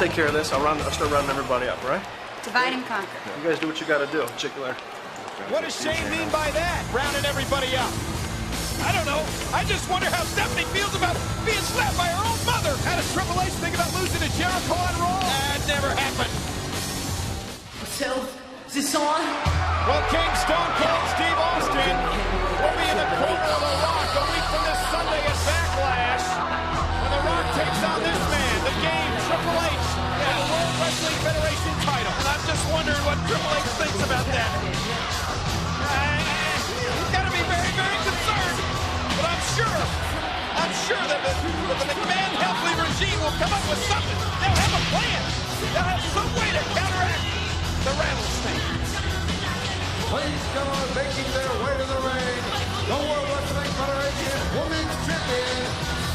take care of this. I'll start rounding everybody up, right? Divide and conquer. You guys do what you got to do. Chickler. What does Shane mean by that? Rounding everybody up. I don't know. I just wonder how Stephanie feels about being slapped by her own mother. How does Triple H think about losing to Jericho on Raw? That never happened. So, is this on? Well, King Stone Cold Steve Austin will be in the corner of The Rock a week from this Sunday at Backlash, when The Rock takes on this man, the game, Triple H, and the World Wrestling Federation title. And I'm just wondering what Triple H thinks about that. He's got to be very, very concerned. But I'm sure that the McMahon Helmsley regime will come up with something. They'll have a plan. They'll have some way to counteract the rattlesnake. Please come on, making their way to the ring, the World Wrestling Federation Women's Champion,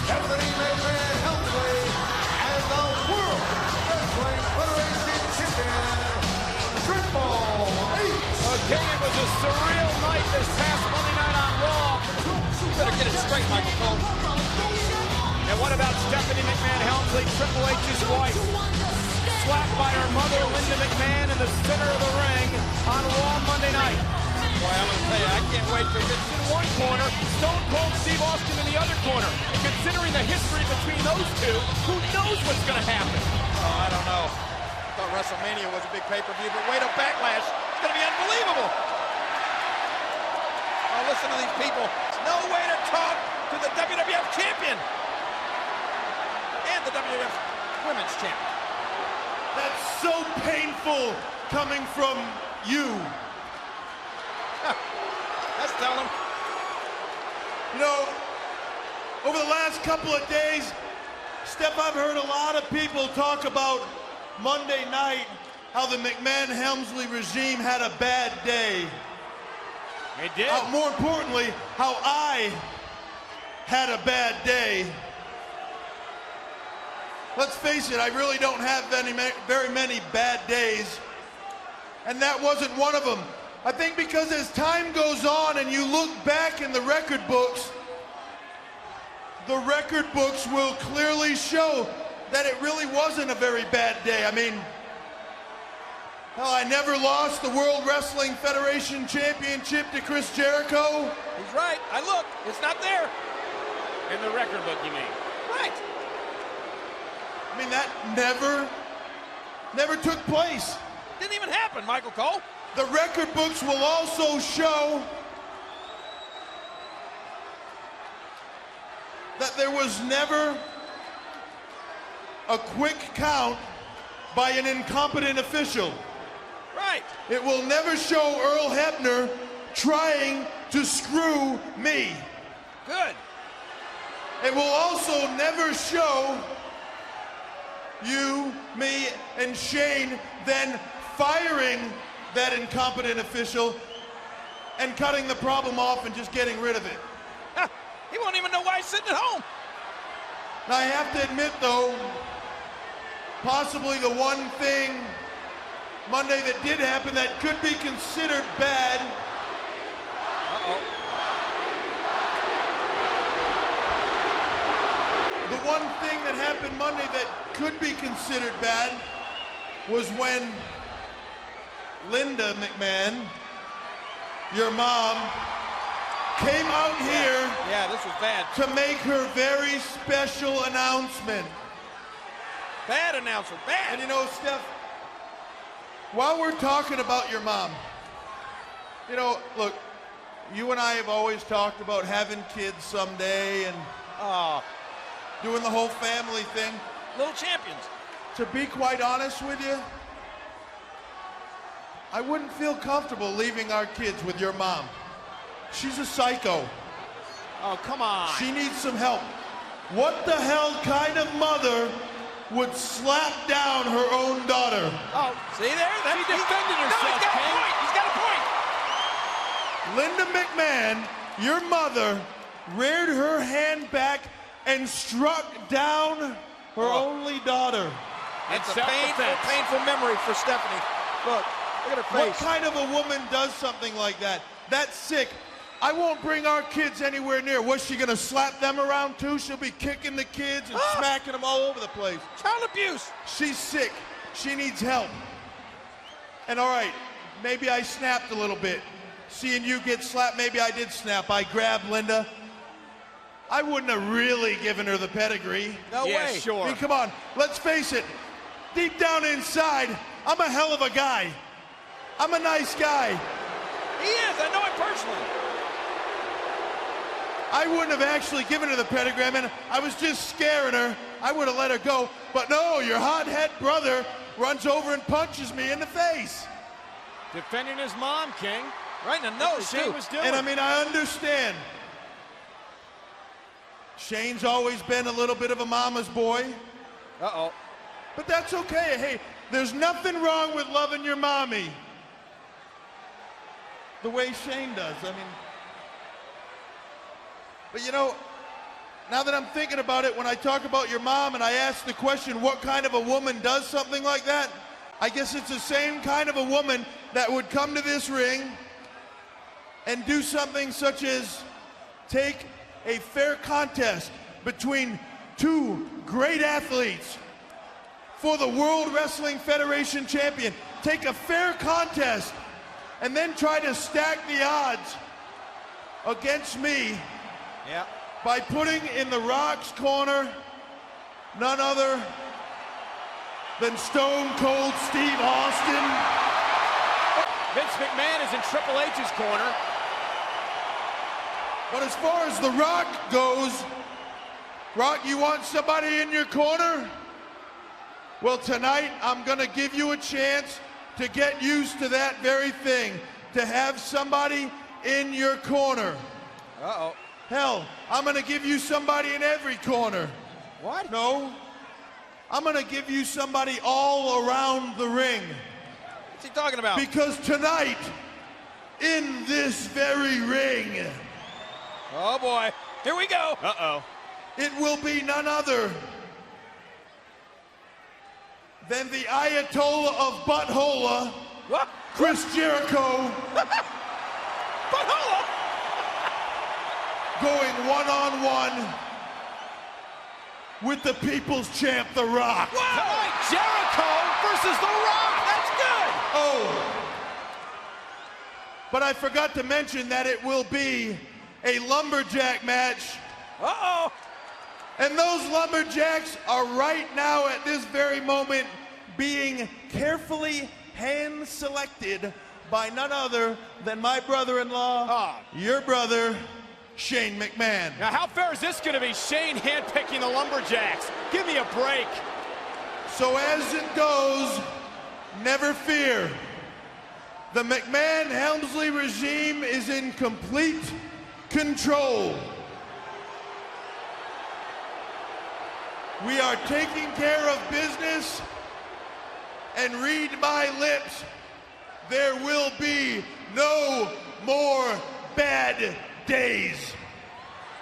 McMahon Helmsley, and the World Wrestling Federation Champion, Triple H. Okay, it was a surreal night this past Monday night on Raw. You better get it straight, Michael Cole. And what about Stephanie McMahon Helmsley, Triple H's wife? Slapped by her mother, Linda McMahon, in the center of the ring on Raw Monday night. Boy, I'm going to tell you, I can't wait for this in one corner, Stone Cold Steve Austin in the other corner. And considering the history between those two, who knows what's going to happen? Oh, I don't know. I thought WrestleMania was a big pay-per-view, but wait till Backlash. It's going to be unbelievable. Oh, listen to these people. There's no way to talk to the WWF champion and the WWF Women's Champion. That's so painful coming from you. Let's tell them. You know, over the last couple of days, Steph, I've heard a lot of people talk about Monday night, how the McMahon-Helmsley regime had a bad day. It did. More importantly, how I had a bad day. Let's face it, I really don't have very many bad days, and that wasn't one of them. I think because as time goes on and you look back in the record books will clearly show that it really wasn't a very bad day. I mean, hell, I never lost the World Wrestling Federation Championship to Chris Jericho. He's right. I looked. It's not there. In the record book, you mean? Right. I mean, that never took place. Didn't even happen, Michael Cole. The record books will also show that there was never a quick count by an incompetent official. Right. It will never show Earl Hebner trying to screw me. Good. It will also never show you, me, and Shane then firing that incompetent official and cutting the problem off and just getting rid of it. He won't even know why he's sitting at home. Now, I have to admit, though, possibly the one thing Monday that did happen that could be considered bad. The one thing that happened Monday that could be considered bad was when Linda McMahon, your mom, came out here this was bad. to make her very special announcement. Bad announcer, bad. And you know, Steph, while we're talking about your mom, you know, look, you and I have always talked about having kids someday and doing the whole family thing. Little champions. To be quite honest with you, I wouldn't feel comfortable leaving our kids with your mom. She's a psycho. Oh, come on. She needs some help. What the hell kind of mother would slap down her own daughter? Oh, see there? She defended herself, King. He's got a point. Linda McMahon, your mother, reared her hand back and struck down her only daughter. It's a painful memory for Stephanie. Look at her face. What kind of a woman does something like that? That's sick. I won't bring our kids anywhere near. What's she gonna slap them around too? She'll be kicking the kids and smacking them all over the place. Child abuse. She's sick. She needs help. And all right, maybe I snapped a little bit. Seeing you get slapped, maybe I did snap. I grabbed Linda. I wouldn't have really given her the pedigree. No way. Sure. I mean, come on, let's face it. Deep down inside, I'm a hell of a guy. I'm a nice guy. He is, I know it personally. I wouldn't have actually given her the pedigree. I mean, I was just scaring her. I would have let her go. But no, your hothead brother runs over and punches me in the face. Defending his mom, King. Right in the nose, Shane was doing. And I mean, I understand. Shane's always been a little bit of a mama's boy. Uh-oh. But that's okay. Hey, there's nothing wrong with loving your mommy the way Shane does. I mean, but you know, now that I'm thinking about it, when I talk about your mom and I ask the question, what kind of a woman does something like that? I guess it's the same kind of a woman that would come to this ring and do something such as take a fair contest between two great athletes for the World Wrestling Federation champion. Take a fair contest and then try to stack the odds against me by putting in The Rock's corner none other than Stone Cold Steve Austin. Vince McMahon is in Triple H's corner. But as far as The Rock goes, Rock, you want somebody in your corner? Well, tonight I'm gonna give you a chance to get used to that very thing, to have somebody in your corner. Uh-oh. Hell, I'm gonna give you somebody in every corner. What? No, I'm gonna give you somebody all around the ring. What's he talking about? Because tonight, in this very ring, oh boy, here we go. Uh-oh. it will be none other than the Ayatollah of Butthola, What? Chris Jericho, Butthole! going one-on-one with the People's Champ, The Rock. Wow! Tonight, Jericho versus The Rock. That's good. Oh, but I forgot to mention that it will be a lumberjack match. Uh-oh. And those lumberjacks are right now at this very moment being carefully hand-selected by none other than my brother-in-law, your brother, Shane McMahon. Now, how fair is this going to be? Shane handpicking the lumberjacks. Give me a break. So as it goes, never fear. The McMahon-Helmsley regime is in complete control. We are taking care of business, and read my lips, there will be no more bad days.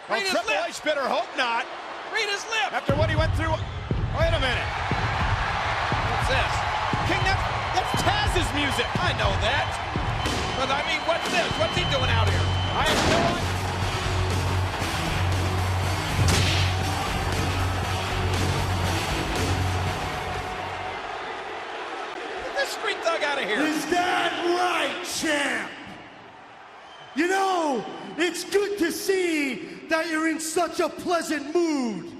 Read his lip. H better hope not. Read his lip. After what he went through. Wait a minute. What's this? King, that's Taz's music. I know that. But I mean, what's this? What's he doing out here? I have no idea. Street thug out of here. Is that right, champ? You know, it's good to see that you're in such a pleasant mood.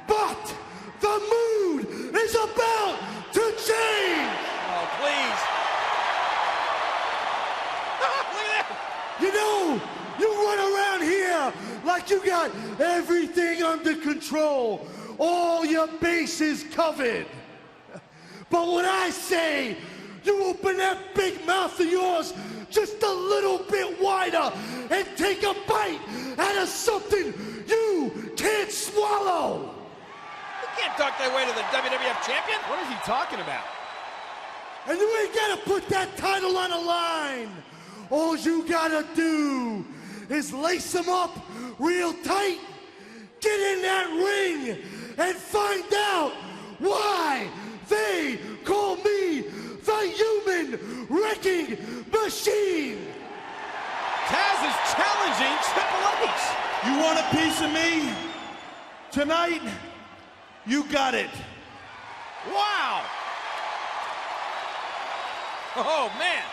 But the mood is about to change. Oh, please. Look at that. You know, you run around here like you got everything under control. All your bases covered. But when I say you open that big mouth of yours just a little bit wider and take a bite out of something you can't swallow. You can't talk that way to the WWF champion. What is he talking about? And you ain't gotta put that title on a line. All you gotta do is lace them up real tight, get in that ring, and find out why they call me the Human Wrecking Machine. Taz is challenging You want a piece of me? Tonight, you got it. Wow. Oh, man.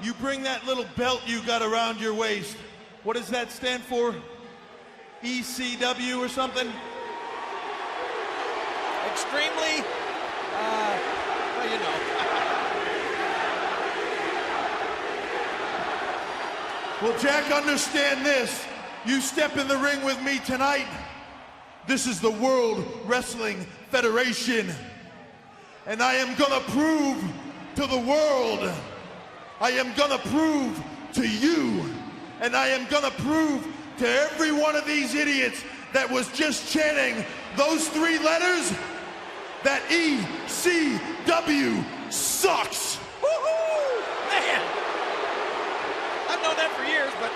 You bring that little belt you got around your waist. What does that stand for? ECW or something? Extremely, well, you know. Well, Jack, understand this. You step in the ring with me tonight. This is the World Wrestling Federation. And I am gonna prove to the world, I am gonna prove to you, and I am gonna prove to every one of these idiots that was just chanting those 3 letters that ECW sucks. Woohoo! Man! I've known that for years, but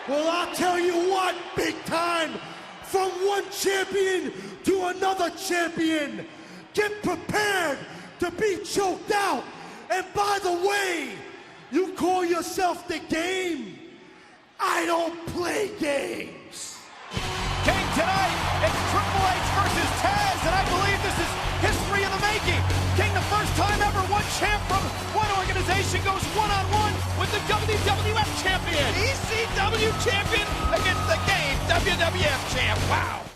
Well, I'll tell you what, big time, from one champion to another champion, get prepared to be choked out. And by the way, you call yourself the Game? I don't play games. Kane tonight, it's Triple H versus Taz, and I believe this is history in the making. King, the first time ever one champ from one organization goes one-on-one with the WWF champion. ECW champion against the Game WWF champ. Wow.